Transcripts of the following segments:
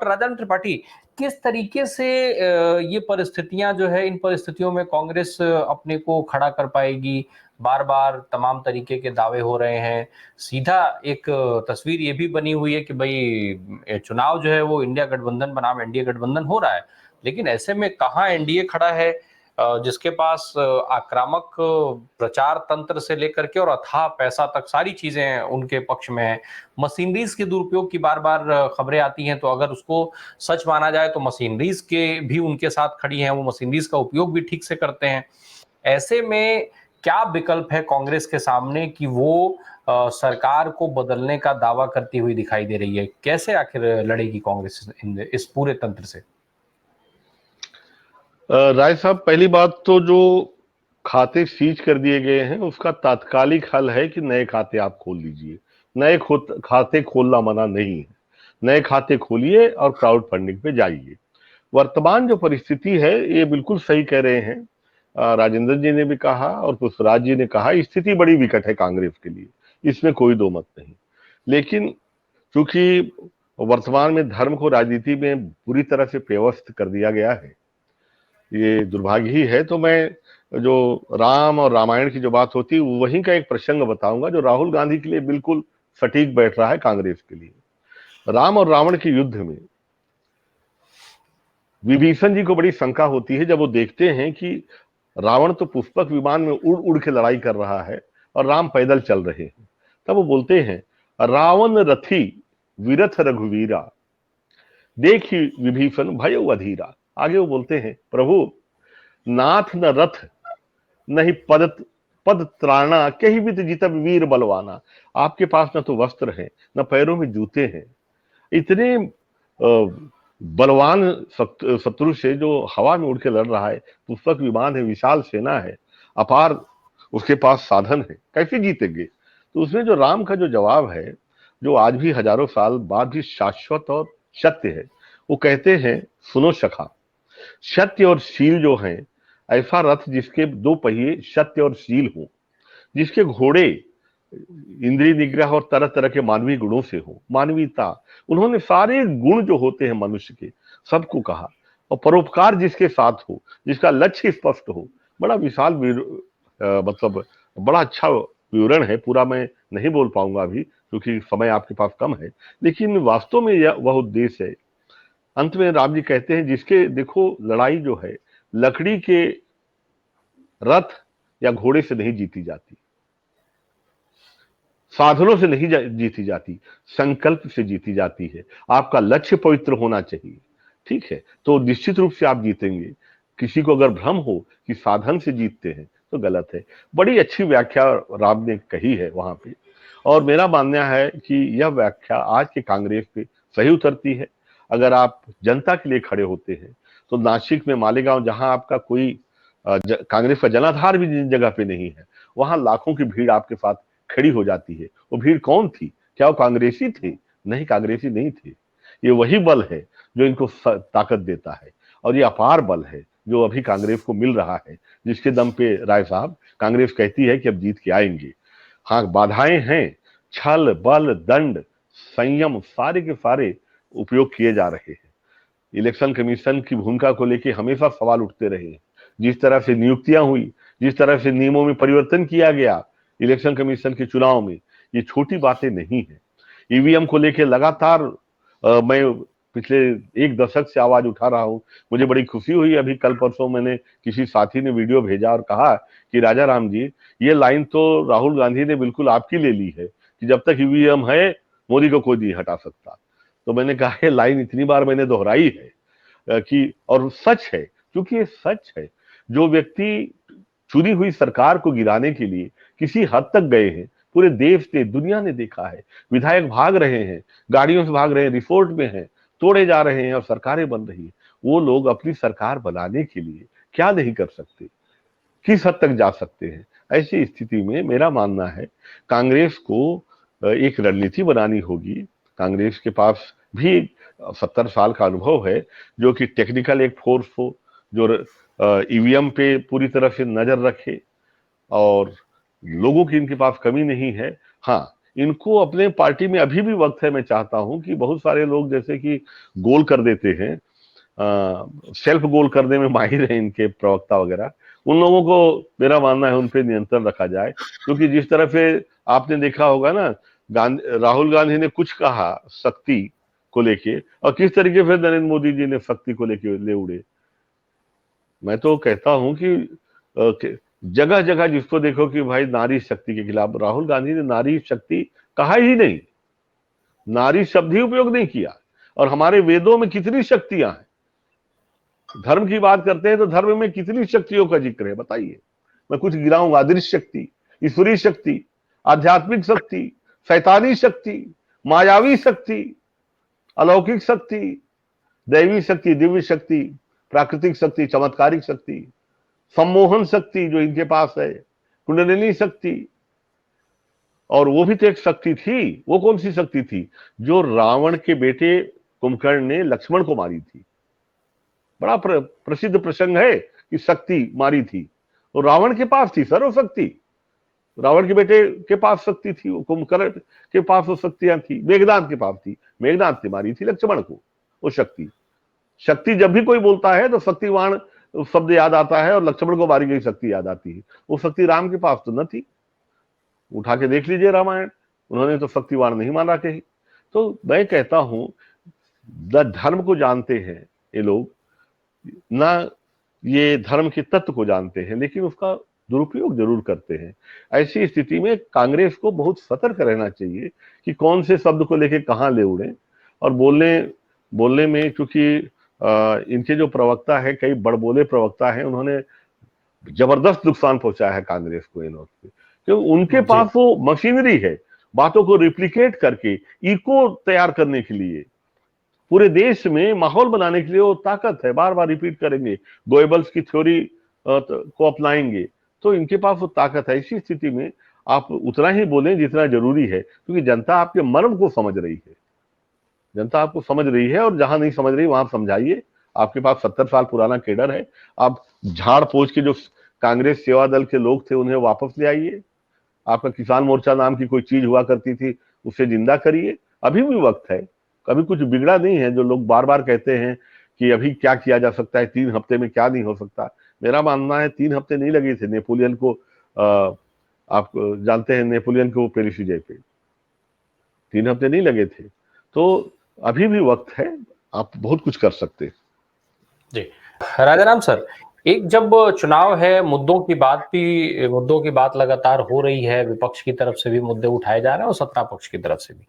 Doctor राजन त्रिपाठी, किस तरीके से ये परिस्थितियां जो है, इन परिस्थितियों में कांग्रेस अपने को खड़ा कर पाएगी? बार बार तमाम तरीके के दावे हो रहे हैं। सीधा एक तस्वीर ये भी बनी हुई है कि भाई चुनाव जो है वो इंडिया गठबंधन बनाम एनडीए गठबंधन हो रहा है, लेकिन ऐसे में कहाँ एनडीए खड़ा है जिसके पास आक्रामक प्रचार तंत्र से लेकर के और अथाह पैसा तक सारी चीजें उनके पक्ष में है। मशीनरीज के दुरुपयोग की बार बार खबरें आती हैं, तो अगर उसको सच माना जाए तो मशीनरीज के भी उनके साथ खड़ी हैं, वो मशीनरीज का उपयोग भी ठीक से करते हैं। ऐसे में क्या विकल्प है कांग्रेस के सामने कि वो सरकार को बदलने का दावा करती हुई दिखाई दे रही है? कैसे आखिर लड़ेगी कांग्रेस इस पूरे तंत्र से? राय साहब, पहली बात तो जो खाते सीज कर दिए गए हैं उसका तात्कालिक हल है कि नए खाते आप खोल लीजिए। नए खाते खोलना मना नहीं है, नए खाते खोलिए और क्राउड फंडिंग पे जाइए। वर्तमान जो परिस्थिति है ये बिल्कुल सही कह रहे हैं, राजेंद्र जी ने भी कहा और पुष्पराज जी ने कहा, स्थिति बड़ी विकट है कांग्रेस के लिए, इसमें कोई दो मत नहीं। लेकिन चूंकि वर्तमान में धर्म को राजनीति में बुरी तरह से व्यवस्थित कर दिया गया है, ये दुर्भाग्य ही है। तो मैं जो राम और रामायण की जो बात होती है वहीं का एक प्रसंग बताऊंगा जो राहुल गांधी के लिए बिल्कुल सटीक बैठ रहा है कांग्रेस के लिए। राम और रावण के युद्ध में विभीषण जी को बड़ी शंका होती है जब वो देखते हैं कि रावण तो पुष्पक विमान में उड़ उड़ के लड़ाई कर रहा है और राम पैदल चल रहे हैं। तब वो बोलते हैं, रावण रथी विरथ रघुवीरा, देखी विभीषण भय अधीरा। आगे वो बोलते हैं, प्रभु नाथ न रथ नहीं पद पद त्राणा, कहीं भी जीतब वीर बलवाना। आपके पास न तो वस्त्र है न पैरों में जूते हैं, इतने बलवान शत्रु से जो हवा में उड़ के लड़ रहा है, पुष्पक विमान है, विशाल सेना है, अपार उसके पास साधन है, कैसे जीतेंगे? तो उसमें जो राम का जो जवाब है, जो आज भी हजारों साल बाद भी शाश्वत और सत्य है, वो कहते हैं, सुनो सखा, सत्य और शील जो है, ऐसा रथ जिसके दो पहिए सत्य और शील हो, जिसके घोड़े इंद्रिय निग्रह और तरह तरह के मानवीय गुणों से हो, मानवीयता, उन्होंने सारे गुण जो होते हैं मनुष्य के सबको कहा। और परोपकार जिसके साथ हो, जिसका लक्ष्य स्पष्ट हो, बड़ा विशाल मतलब बड़ा अच्छा विवरण है, पूरा मैं नहीं बोल पाऊंगा अभी क्योंकि समय आपके पास कम है, लेकिन वास्तव में यह वह उद्देश्य है। अंत में राम जी कहते हैं, जिसके देखो लड़ाई जो है लकड़ी के रथ या घोड़े से नहीं जीती जाती, साधनों से नहीं जीती जाती, संकल्प से जीती जाती है। आपका लक्ष्य पवित्र होना चाहिए, ठीक है, तो निश्चित रूप से आप जीतेंगे। किसी को अगर भ्रम हो कि साधन से जीतते हैं तो गलत है। बड़ी अच्छी व्याख्या राम ने कही है वहां पे, और मेरा मानना है कि यह व्याख्या आज के कांग्रेस पे सही उतरती है। अगर आप जनता के लिए खड़े होते हैं तो नासिक में मालेगांव, जहां आपका कोई कांग्रेस का जनाधार भी जिन जगह पे नहीं है, वहां लाखों की भीड़ आपके साथ खड़ी हो जाती है। वो भीड़ कौन थी? क्या वो कांग्रेसी थे? नहीं, कांग्रेसी नहीं थे। ये वही बल है जो इनको ताकत देता है, और ये अपार बल है जो अभी कांग्रेस को मिल रहा है, जिसके दम पे राय साहब कांग्रेस कहती है कि अब जीत के आएंगे। हाँ, बाधाएं हैं, छल बल दंड संयम सारे के सारे उपयोग किए जा रहे हैं। इलेक्शन कमीशन की भूमिका को लेकर हमेशा सवाल उठते रहे हैं। जिस तरह से नियुक्तियां हुई, जिस तरह से नियमों में परिवर्तन किया गया इलेक्शन कमीशन के चुनाव में, ये छोटी बातें नहीं है। ईवीएम को लेकर लगातार मैं पिछले एक दशक से आवाज उठा रहा हूं। मुझे बड़ी खुशी हुई, अभी कल परसों मैंने किसी साथी ने वीडियो भेजा और कहा कि राजा राम जी, ये लाइन तो राहुल गांधी ने बिल्कुल आपकी ले ली है कि जब तक ईवीएम है मोदी को कोई नहीं हटा सकता। तो मैंने कहा ये लाइन इतनी बार मैंने दोहराई है कि, और सच है, क्योंकि ये सच है। जो व्यक्ति चुनी हुई सरकार को गिराने के लिए किसी हद तक गए हैं, पूरे देश ने दुनिया ने देखा है, विधायक भाग रहे हैं, गाड़ियों से भाग रहे हैं, रिपोर्ट में हैं, तोड़े जा रहे हैं और सरकारें बन रही है। वो लोग अपनी सरकार बनाने के लिए क्या नहीं कर सकते, किस हद तक जा सकते हैं? ऐसी स्थिति में मेरा मानना है कांग्रेस को एक रणनीति बनानी होगी। कांग्रेस के पास भी 70 साल का अनुभव है, जो कि टेक्निकल एक फोर्स हो, जो ईवीएम पे पूरी तरह से नजर रखे, और लोगों की इनके पास कमी नहीं है। हाँ, इनको अपने पार्टी में अभी भी वक्त है। मैं चाहता हूं कि बहुत सारे लोग जैसे कि गोल कर देते हैं, सेल्फ गोल करने में माहिर है इनके प्रवक्ता वगैरह, उन लोगों को मेरा मानना है उन पे नियंत्रण रखा जाए। क्योंकि जिस तरह से आपने देखा होगा ना, राहुल गांधी ने कुछ कहा शक्ति को लेके, और किस तरीके से नरेंद्र मोदी जी ने शक्ति को लेके ले उड़े। मैं तो कहता हूं कि जगह जगह जिसको देखो कि भाई नारी शक्ति के खिलाफ, राहुल गांधी ने नारी शक्ति कहा ही नहीं, नारी शब्द ही उपयोग नहीं किया। और हमारे वेदों में कितनी शक्तियां हैं, धर्म की बात करते हैं तो धर्म में कितनी शक्तियों का जिक्र है बताइए। मैं कुछ गिराऊंगा, अदृश्य शक्ति, ईश्वरीय शक्ति, आध्यात्मिक शक्ति, शैतानी शक्ति, मायावी शक्ति, अलौकिक शक्ति, दैवी शक्ति, दिव्य शक्ति, प्राकृतिक शक्ति, चमत्कारिक शक्ति, सम्मोहन शक्ति जो इनके पास है, कुंडलिनी शक्ति। और वो भी तो एक शक्ति थी। वो कौन सी शक्ति थी? जो रावण के बेटे कुंभकर्ण ने लक्ष्मण को मारी थी। बड़ा प्रसिद्ध प्रसंग है कि शक्ति मारी थी, और रावण के पास थी सर्व शक्ति। रावण के बेटे के पास शक्ति थी, वो कुंभकर्ण के पास वो शक्तियां थी, मेघनाद के पास थी, मेघनाद ने मारी थी लक्ष्मण को वो शक्ति। शक्ति जब भी कोई बोलता है तो शक्तिवान शब्द याद आता है, और लक्ष्मण को मारी गई शक्ति याद आती है। वो शक्ति राम के पास तो न थी। उठा के देख लीजिए रामायण, उन्होंने तो शक्तिवान नहीं माना कहीं। तो मैं कहता हूं धर्म को जानते हैं ये लोग, ना ये धर्म के तत्व को जानते हैं, लेकिन उसका दुरुपयोग जरूर करते हैं। ऐसी स्थिति में कांग्रेस को बहुत सतर्क रहना चाहिए कि कौन से शब्द को लेके कहां ले उड़े। और बोलने में, क्योंकि इनके जो प्रवक्ता है, कई बड़बोले प्रवक्ता हैं, उन्होंने जबरदस्त नुकसान पहुंचाया है कांग्रेस को इन वक्त पे। क्योंकि उनके पास वो मशीनरी है बातों को रिप्लिकेट करके, इको तैयार करने के लिए, पूरे देश में माहौल बनाने के लिए वो ताकत है। बार बार रिपीट करेंगे, गोएबल्स की थ्योरी को अपनाएंगे, तो इनके पास वो ताकत है। इसी स्थिति में आप उतना ही बोलें जितना जरूरी है, क्योंकि जनता आपके मर्म को समझ रही है, जनता आपको समझ रही है। और जहां नहीं समझ रही वहां समझाइए। आपके पास 70 साल पुराना केडर है, आप झाड़ पोछ के जो कांग्रेस सेवा दल के लोग थे उन्हें वापस ले आइए। आपका किसान मोर्चा नाम की कोई चीज हुआ करती थी, उसे जिंदा करिए। अभी भी वक्त है, कभी कुछ बिगड़ा नहीं है। जो लोग बार बार कहते हैं कि अभी क्या किया जा सकता है, 3 हफ्ते में क्या नहीं हो सकता, मेरा मानना है 3 हफ्ते नहीं लगे थे नेपोलियन को। आप जानते हैं नेपोलियन को पेरिस विजय पे 3 हफ्ते नहीं लगे थे। तो अभी भी वक्त है, आप बहुत कुछ कर सकते हैं। जी राजाराम सर, एक जब चुनाव है, मुद्दों की बात लगातार हो रही है, विपक्ष की तरफ से भी मुद्दे उठाए जा रहे हैं और सत्ता पक्ष की तरफ से भी।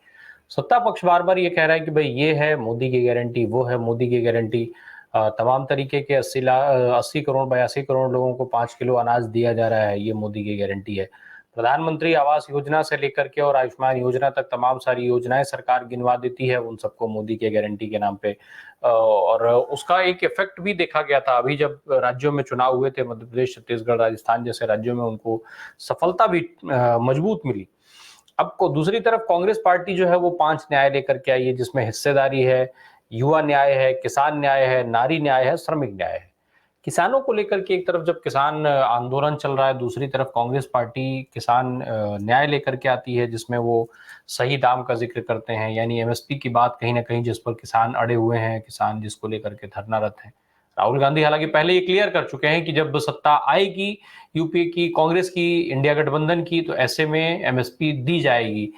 सत्ता पक्ष बार बार ये कह रहा है कि भाई ये है मोदी की गारंटी, वो है मोदी की गारंटी, तमाम तरीके के 80 करोड़ 82 करोड़ लोगों को 5 किलो अनाज दिया जा रहा है, ये मोदी की गारंटी है। प्रधानमंत्री आवास योजना से लेकर के और आयुष्मान योजना तक तमाम सारी योजनाएं सरकार गिनवा देती है, उन सबको मोदी के गारंटी के नाम पे। और उसका एक इफेक्ट भी देखा गया था अभी जब राज्यों में चुनाव हुए थे, मध्य प्रदेश, छत्तीसगढ़, राजस्थान जैसे राज्यों में उनको सफलता भी मजबूत मिली। अब को दूसरी तरफ कांग्रेस पार्टी जो है वो 5 न्याय लेकर के आई है, जिसमें हिस्सेदारी है, युवा न्याय है, किसान न्याय है, नारी न्याय है, श्रमिक न्याय है। किसानों को लेकर के एक तरफ जब किसान आंदोलन चल रहा है, दूसरी तरफ कांग्रेस पार्टी किसान न्याय लेकर के आती है, जिसमें वो सही दाम का जिक्र करते हैं, यानी एमएसपी की बात कहीं ना कहीं जिस पर किसान अड़े हुए हैं, किसान जिसको लेकर के धरनारत हैं। राहुल गांधी हालांकि पहले ये क्लियर कर चुके हैं कि जब सत्ता आएगी यूपी की, कांग्रेस की, इंडिया गठबंधन की, तो ऐसे में एमएसपी दी जाएगी।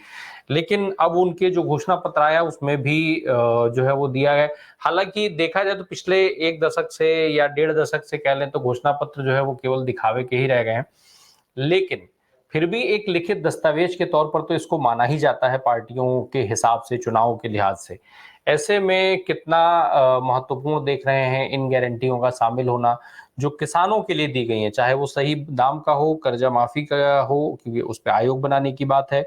लेकिन अब उनके जो घोषणा पत्र आया उसमें भी जो है वो दिया है। हालांकि देखा जाए तो पिछले 1 दशक से या 1.5 दशक से कह लें तो घोषणा पत्र जो है वो केवल दिखावे के ही रह गए हैं, लेकिन फिर भी एक लिखित दस्तावेज के तौर पर तो इसको माना ही जाता है पार्टियों के हिसाब से, चुनाव के लिहाज से। ऐसे में कितना महत्वपूर्ण देख रहे हैं इन गारंटियों का शामिल होना जो किसानों के लिए दी गई है, चाहे वो सही दाम का हो, कर्जा माफी का हो, क्योंकि उस पर आयोग बनाने की बात है,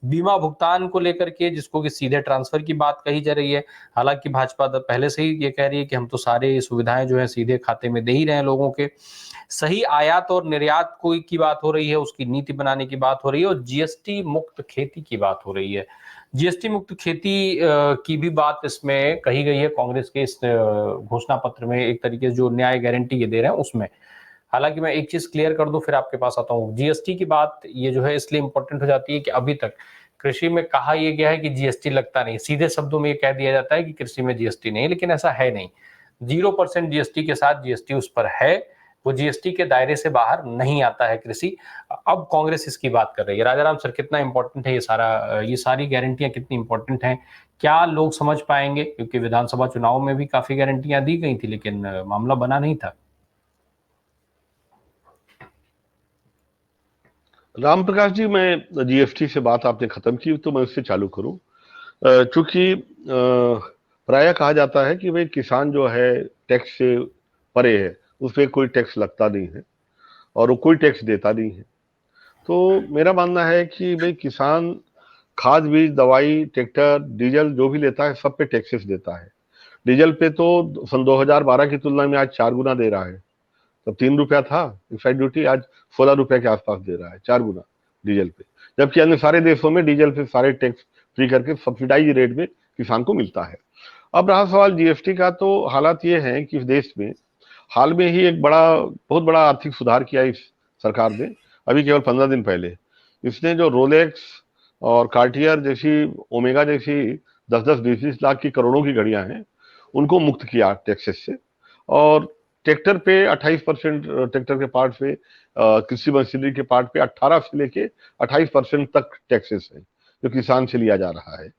बीमा भुगतान को लेकर के जिसको कि सीधे ट्रांसफर की बात कही जा रही है। हालांकि भाजपा पहले से ही ये कह रही है कि हम तो सारे सुविधाएं जो है सीधे खाते में दे ही रहे हैं लोगों के। सही आयात और निर्यात की बात हो रही है, उसकी नीति बनाने की बात हो रही है, और जीएसटी मुक्त खेती की बात हो रही है। जीएसटी मुक्त खेती की भी बात इसमें कही गई है कांग्रेस के इस घोषणा पत्र में, एक तरीके से जो न्याय गारंटी ये दे रहे हैं उसमें। हालांकि मैं एक चीज क्लियर कर दूं फिर आपके पास आता हूं, जीएसटी की बात ये जो है इसलिए इंपॉर्टेंट हो जाती है कि अभी तक कृषि में कहा यह गया है कि जीएसटी लगता नहीं, सीधे शब्दों में ये कह दिया जाता है कि कृषि में जीएसटी नहीं, लेकिन ऐसा है नहीं। 0% जीएसटी के साथ जीएसटी उस पर है, वो जीएसटी के दायरे से बाहर नहीं आता है कृषि। अब कांग्रेस इसकी बात कर रही है। राजाराम सर, कितना इंपॉर्टेंट है ये सारी गारंटियां कितनी इंपॉर्टेंट हैं? क्या लोग समझ पाएंगे? क्योंकि विधानसभा चुनाव में भी काफी गारंटियां दी गई थी, लेकिन मामला बना नहीं था। राम प्रकाश जी, मैं जीएसटी से बात आपने खत्म की तो मैं उससे चालू करूं। चूंकि प्रायः कहा जाता है कि भाई किसान जो है टैक्स से परे है, उस पर कोई टैक्स लगता नहीं है और वो कोई टैक्स देता नहीं है। तो मेरा मानना है कि भाई किसान खाद बीज दवाई ट्रैक्टर डीजल जो भी लेता है सब पे टैक्सेस देता है। डीजल पे तो सन 2012 की तुलना में आज 4 गुना दे रहा है। तब 3 रुपया था एक्साइज ड्यूटी, आज 16 रुपए के आसपास दे रहा है, 4 गुना डीजल पे। जबकि अन्य सारे देशों में डीजल पे सारे टैक्स फ्री करके सब्सिडाइज रेट में किसान को मिलता है। अब रहा सवाल जीएसटी का, तो हालात ये हैं कि इस देश में हाल में ही एक बहुत बड़ा आर्थिक सुधार किया इस सरकार ने। अभी केवल 15 दिन पहले इसने जो रोलेक्स और कार्टियर जैसी, ओमेगा जैसी 10-10 20-20 लाख की करोड़ों की घड़ियां हैं, उनको मुक्त किया टैक्सेस से। और ट्रैक्टर पे 28%, ट्रैक्टर के पार्ट पे, कृषि मशीनरी के पार्ट पे 18 से लेके 28% तक टैक्सेस है जो किसान से लिया जा रहा है।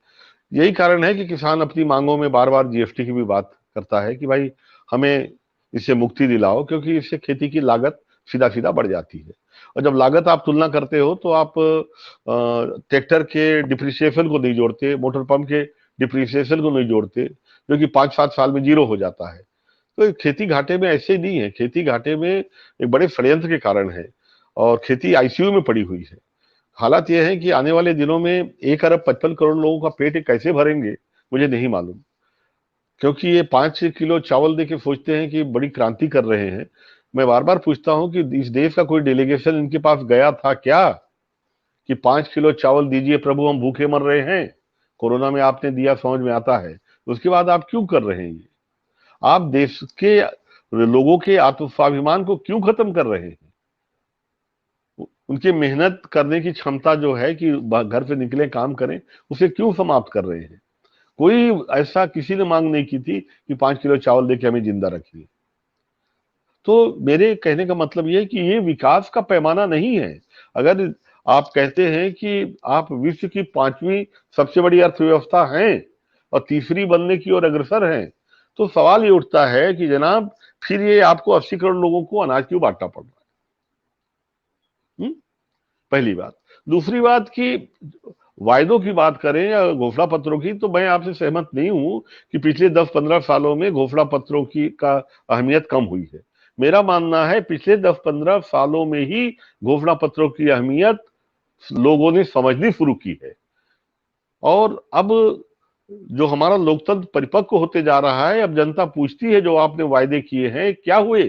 यही कारण है कि किसान अपनी मांगों में बार बार जीएसटी की भी बात करता है कि भाई हमें इससे मुक्ति दिलाओ, क्योंकि इससे खेती की लागत सीधा सीधा बढ़ जाती है। और जब लागत आप तुलना करते हो तो आप ट्रैक्टर के डिप्रिसिएशन को नहीं जोड़ते, मोटर पंप के डिप्रिसिएशन को नहीं जोड़ते, जो कि 5-7 साल में जीरो हो जाता है। तो खेती घाटे में ऐसे नहीं है, खेती घाटे में एक बड़े षड्यंत्र के कारण है और खेती आईसीयू में पड़ी हुई है। हालात यह है कि आने वाले दिनों में 1 अरब 55 करोड़ लोगों का पेट कैसे भरेंगे मुझे नहीं मालूम, क्योंकि ये 5 किलो चावल देके सोचते हैं कि बड़ी क्रांति कर रहे हैं। मैं बार बार पूछता हूं कि इस देश का कोई डेलीगेशन इनके पास गया था क्या कि 5 किलो चावल दीजिए प्रभु, हम भूखे मर रहे हैं। कोरोना में आपने दिया, समझ में आता है, उसके बाद आप क्यों कर रहे हैं? ये आप देश के लोगों के आत्मस्वाभिमान को क्यों खत्म कर रहे हैं? उनकी मेहनत करने की क्षमता जो है कि घर से निकले काम करें, उसे क्यों समाप्त कर रहे हैं? कोई ऐसा किसी ने मांग नहीं की थी कि 5 किलो चावल देके हमें जिंदा रखिए। तो मेरे कहने का मतलब ये है कि ये विकास का पैमाना नहीं है। अगर आप कहते हैं कि आप विश्व की 5वीं सबसे बड़ी अर्थव्यवस्था हैं और तीसरी बनने की ओर अग्रसर हैं, तो सवाल ये उठता है कि जनाब फिर ये आपको 80 करोड़ लोगों को अनाज क्यों बांटना पड़ रहा है? पहली बात। दूसरी बात कि वायदों की बात करें या घोषणा पत्रों की, तो मैं आपसे सहमत नहीं हूं कि पिछले 10-15 सालों में घोषणा पत्रों की का अहमियत कम हुई है। मेरा मानना है पिछले 10-15 सालों में ही घोषणा पत्रों की अहमियत लोगों ने समझनी शुरू की है। और अब जो हमारा लोकतंत्र परिपक्व होते जा रहा है, अब जनता पूछती है जो आपने वायदे किए हैं क्या हुए?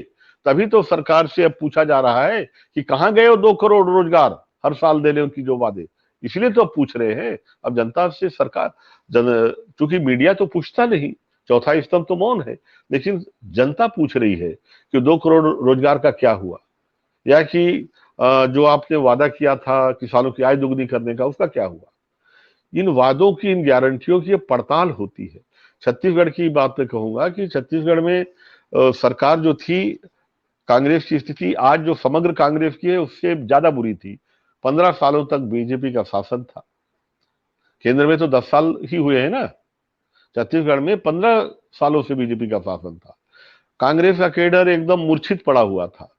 तभी तो सरकार से अब पूछा जा रहा है कि कहां गए वो 2 करोड़ रोजगार हर साल देने की जो वादे, इसलिए तो अब पूछ रहे हैं। अब जनता से सरकार चूंकि मीडिया तो पूछता नहीं, चौथा स्तंभ तो मौन है, लेकिन जनता पूछ रही है कि 2 करोड़ रोजगार का क्या हुआ, या कि जो आपने वादा किया था किसानों की आय दुगनी करने का, उसका क्या हुआ? इन वादों की, इन गारंटियों की पड़ताल होती है। छत्तीसगढ़ की बात मैं कहूंगा कि छत्तीसगढ़ में सरकार जो थी, कांग्रेस की स्थिति आज जो समग्र कांग्रेस की है उससे ज्यादा बुरी थी। 15 सालों तक बीजेपी का शासन था। केंद्र में तो 10 साल ही हुए हैं ना, छत्तीसगढ़ में 15 सालों से बीजेपी का शासन था। कांग्रेस का केडर एकदम मूर्छित पड़ा हुआ था।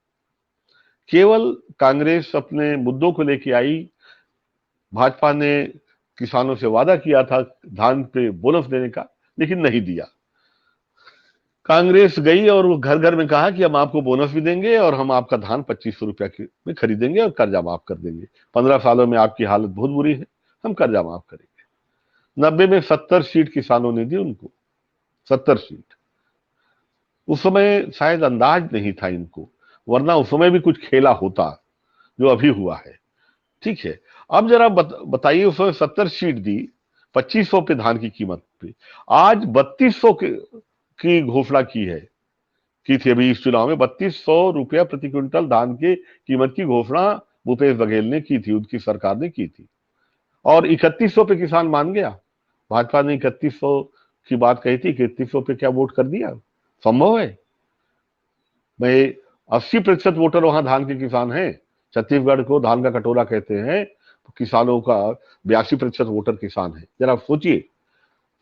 केवल कांग्रेस अपने मुद्दों को लेके आई। भाजपा ने किसानों से वादा किया था धान पे बोनस देने का, लेकिन नहीं दिया। कांग्रेस गई और वो घर घर में कहा कि हम आपको बोनस भी देंगे और हम आपका धान 2500 रुपया में खरीदेंगे और कर्जा माफ कर देंगे। 15 सालों में आपकी हालत बहुत बुरी है, हम कर्जा माफ करेंगे। 90 में 70 सीट किसानों ने दी उनको, 70 सीट। उस समय शायद अंदाज नहीं था इनको, वरना उस समय भी कुछ खेला होता जो अभी हुआ है। ठीक है, अब जरा बताइए, उस समय 70 सीट दी 2500 पे धान की कीमत पे, आज 3200 की घोषणा की थी अभी इस चुनाव में। 3200 रुपया प्रति क्विंटल धान के कीमत की घोषणा भूपेश बघेल ने की थी, उनकी सरकार ने की थी। और 3100 पे किसान मान गया। भाजपा ने 3100 की बात कही थी, 3100 पे क्या वोट कर दिया? संभव है? भाई 80% वोटर वहां धान के किसान हैं। छत्तीसगढ़ को धान का कटोरा कहते हैं, तो किसानों का 82% वोटर किसान है। जरा सोचिए,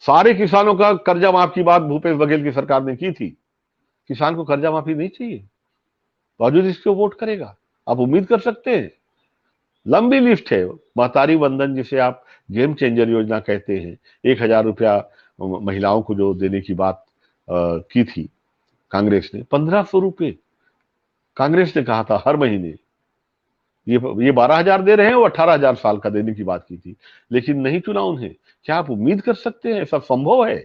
सारे किसानों का कर्जा माफ की बात भूपेश बघेल की सरकार ने की थी। किसान को कर्जा माफी नहीं चाहिए, बावजूद इसको वोट करेगा। आप उम्मीद कर सकते हैं। लंबी लिस्ट है। महतारी वंदन, जिसे आप गेम चेंजर योजना कहते हैं, 1000 रुपया महिलाओं को जो देने की बात की थी कांग्रेस ने, 1500 रुपए कांग्रेस ने कहा था हर महीने। ये 12,000 दे रहे हैं, वो 18,000 साल का देने की बात की थी, लेकिन नहीं चुना उन्हें। क्या आप उम्मीद कर सकते हैं ऐसा संभव है?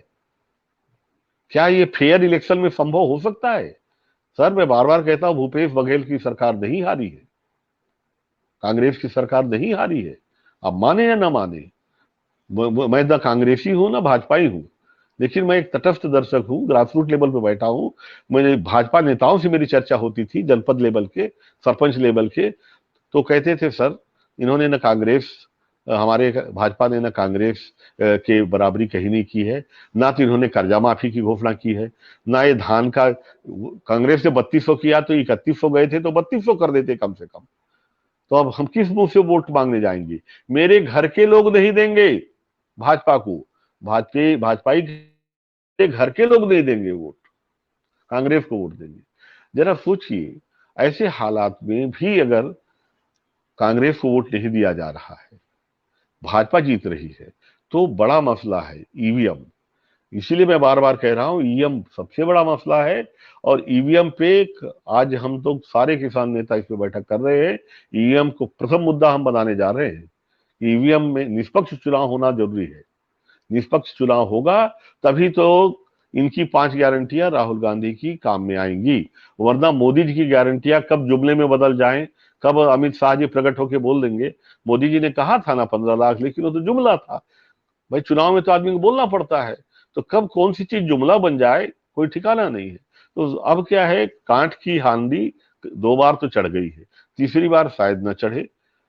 क्या ये फेयर इलेक्शन में संभव हो सकता है? सर, मैं बार बार कहता हूं, भूपेश बघेल की सरकार नहीं हारी है, कांग्रेस की सरकार नहीं हारी है। आप माने या ना माने, मैं ना कांग्रेसी हूं ना भाजपाई हूं, लेकिन मैं एक तटस्थ दर्शक हूं, ग्रासरूट लेवल पे बैठा हूं। मैंने भाजपा नेताओं से मेरी चर्चा होती थी, जनपद लेवल के, सरपंच लेवल के, तो कहते थे सर, इन्होंने ना कांग्रेस, हमारे भाजपा ने ना कांग्रेस के बराबरी कहीं नहीं की है, ना तो इन्होंने कर्जा माफी की घोषणा की है, ना ये धान का, कांग्रेस ने 3200 किया तो 3100 गए थे, तो 3200 कर देते कम से कम। तो अब हम किस मुंह से वोट मांगने जाएंगे? मेरे घर के लोग नहीं देंगे भाजपा को, भाजपाई के घर के लोग नहीं देंगे वोट, कांग्रेस को वोट देंगे। जरा सोचिए, ऐसे हालात में भी अगर कांग्रेस को वोट नहीं दिया जा रहा है, भाजपा जीत रही है, तो बड़ा मसला है ईवीएम। इसीलिए मैं बार बार कह रहा हूं, ईवीएम सबसे बड़ा मसला है। और ईवीएम पे आज हम तो सारे किसान नेता इस पे बैठक कर रहे हैं। ईवीएम को प्रथम मुद्दा हम बनाने जा रहे हैं। ईवीएम में निष्पक्ष चुनाव होना जरूरी है। निष्पक्ष चुनाव होगा तभी तो इनकी 5 गारंटियां राहुल गांधी की काम में आएंगी, वरना मोदी जी की गारंटियां कब जुमले में बदल जाएं, कब अमित शाह जी प्रकट होकर बोल देंगे मोदी जी ने कहा था ना 15 लाख, लेकिन वो तो जुमला था। भाई, चुनाव में तो आदमी को बोलना पड़ता है, तो कब कौन सी चीज जुमला बन जाए कोई ठिकाना नहीं है। तो अब क्या है, कांट की हांडी 2 बार तो चढ़ गई है, तीसरी बार शायद न चढ़े।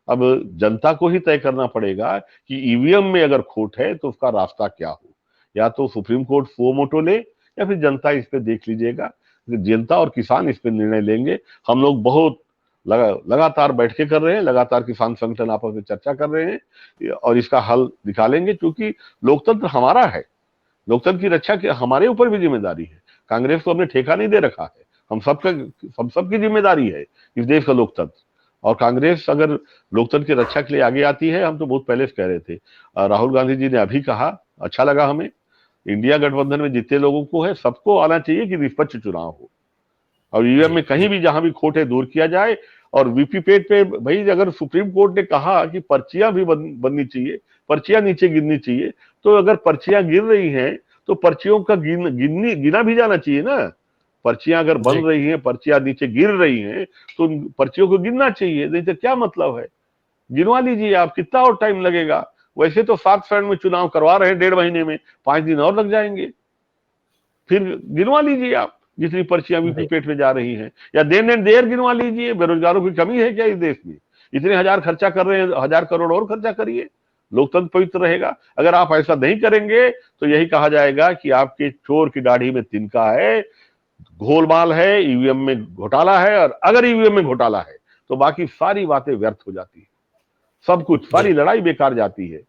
अब जनता को ही तय करना पड़ेगा कि ईवीएम में अगर खोट है तो उसका रास्ता क्या हो। या तो सुप्रीम कोर्ट फो मोटो ले, या फिर जनता इस पे देख लीजिएगा। जनता और किसान इस पे निर्णय लेंगे। हम लोग बहुत लगातार बैठकें कर रहे हैं, लगातार किसान संगठन आपस में चर्चा कर रहे हैं और इसका हल निकालेंगे, क्योंकि लोकतंत्र हमारा है। लोकतंत्र की रक्षा की हमारे ऊपर भी जिम्मेदारी है। कांग्रेस को हमने ठेका नहीं दे रखा है, हम सबकी जिम्मेदारी है इस देश का लोकतंत्र। और कांग्रेस अगर लोकतंत्र की रक्षा के लिए आगे आती है, हम तो बहुत पहले से कह रहे थे। राहुल गांधी जी ने अभी कहा, अच्छा लगा हमें। इंडिया गठबंधन में जितने लोगों को है, सबको आना चाहिए कि निष्पक्ष चुनाव हो, और ईवीएम में कहीं भी जहां भी खोट है दूर किया जाए। और वीवीपैट पे भाई, अगर सुप्रीम कोर्ट ने कहा कि पर्चियां भी बननी चाहिए, पर्चियां नीचे गिरनी चाहिए, तो अगर पर्चियां गिर रही हैं तो पर्चियों का गिना भी जाना चाहिए ना। पर्चियां अगर बन रही हैं, पर्चियां नीचे गिर रही हैं, तो पर्चियों को गिनना चाहिए, नहीं तो क्या मतलब है। गिनवा लीजिए आप, कितना और टाइम लगेगा। वैसे तो 7 चरण में चुनाव करवा रहे हैं 1.5 महीने में, 5 दिन और लग जाएंगे। फिर गिनवा लीजिए आप जितनी पर्चियां वीवीपैट में जा रही हैं, या देन एंड देयर गिनवा लीजिए। बेरोजगारों की कमी है क्या इस देश में? इतने हजार खर्चा कर रहे हैं, 1000 करोड़ और खर्चा करिए, लोकतंत्र पवित्र रहेगा। अगर आप ऐसा नहीं करेंगे तो यही कहा जाएगा कि आपके चोर की दाढ़ी में तिनका है, घोलमाल है, ईवीएम में घोटाला है। और अगर ईवीएम में घोटाला है तो बाकी सारी बातें व्यर्थ हो जाती है, सब कुछ, सारी लड़ाई बेकार जाती है।